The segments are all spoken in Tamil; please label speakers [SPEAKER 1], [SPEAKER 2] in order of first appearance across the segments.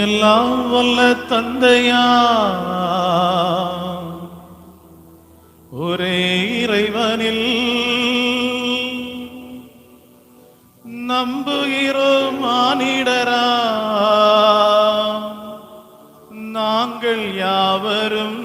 [SPEAKER 1] எல்லாம் வல்ல தந்தையா ஒரே இறைவனில் நம்புகிறோம் மானிடரா நாங்கள் யாவரும்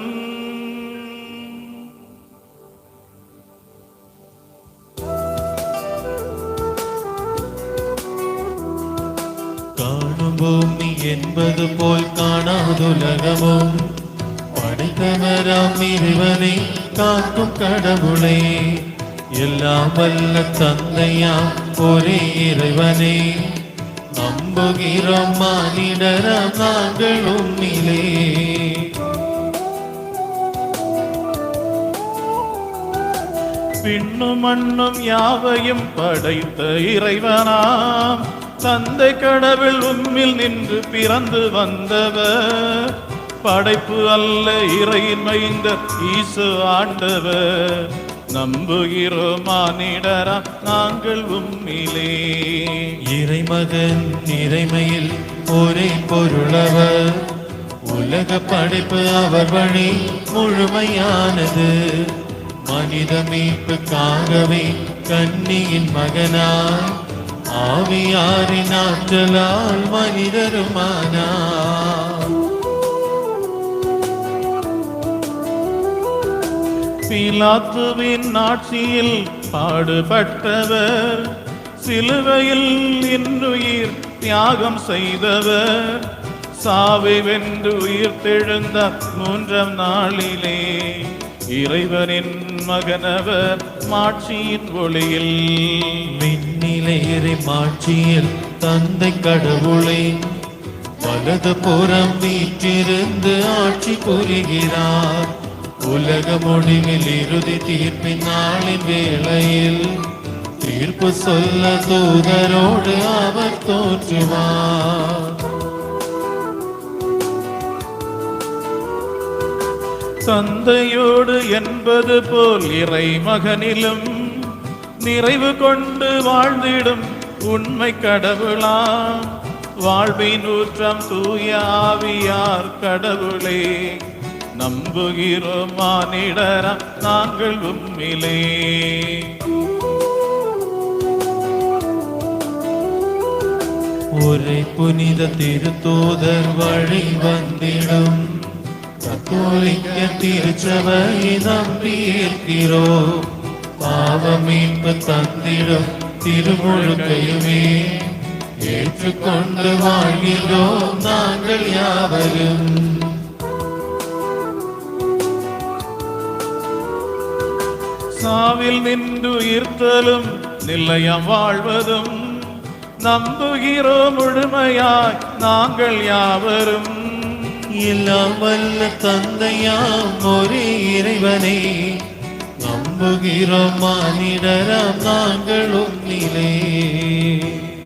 [SPEAKER 2] காணும் பூமி என்பது போல் காணாதுலகமும் படைத்தவராம் இறைவனை காக்கும் கடவுளே எல்லாம் வல்ல தந்தையாம் ஒரே இறைவனை நம்புகிறோம் மானிடராம் நாங்கள் உம்மிலே.
[SPEAKER 1] பின்னும் மண்ணும் யாவையும் படைத்த இறைவனாம் தந்தை கடவுள் உம்மில் நின்று பிறந்து வந்தவர் படைப்பு அல்ல இறையின் மைந்தர் ஈசு ஆண்டவர் நம்புகிறோம் மானிடரா நாங்கள் உம்மிலே.
[SPEAKER 2] இறைமகன் இறைமையில் ஒரே பொருளவர் உலக படைப்பு அவர் வழி முழுமையானது மனித மீட்புக்காகவே கன்னியின் மகனாய் ஆவியாரின் ஆற்றலால் மனிதருமானார்.
[SPEAKER 1] பிலாத்துவின் ஆட்சியில் பாடுபட்டவர் சிலுவையில் இன்னுயிர் தியாகம் செய்தவர் சாவை வென்று உயிர் தெழுந்தார் மூன்றாம் நாளிலே இறைவனின் மகனவர் மாட்சியின் ஒளியில்
[SPEAKER 2] மின்னிலேறி மாட்சியில் தந்தை கடவுளை வலது புறம் வீற்றிருந்து ஆட்சி புரிகிறார். உலக முடிவில் இறுதி தீர்ப்பின் நாளின் வேளையில் தீர்ப்பு சொல்ல தூதரோடு அவர் தோற்றுவார்.
[SPEAKER 1] தந்தையோடு என்பது போல் இறை மகனிலும் நிறைவு கொண்டு வாழ்ந்திடும் உண்மை கடவுளாம் வாழ்வின் ஊற்றம் தூய ஆவியார் கடவுளே நம்புகிறோம் மானிடரா நாங்கள் உம்மிலே.
[SPEAKER 2] ஒரே புனித திருத்தூதர் வழி வந்திடும் கத்தோலிக்க திருச்சபையை நம்பியிருக்கிறோம் பாவ மீட்பு தந்திடும் திருமுழுக்கையுமே ஏற்றுக்கொண்டு வாழ்கிறோம் நாங்கள் யாவரும்.
[SPEAKER 1] சாவில் நின்று உயிர்த்தலும் நிலையம் வாழ்வதும் நம்புகிறோம் முழுமையாய் நாங்கள் யாவரும்.
[SPEAKER 2] எல்லாம் வல்ல தந்தையாம் ஒரே இறைவனை நம்புகிறோம் மானிடராம் நாங்கள் உம்மிலே.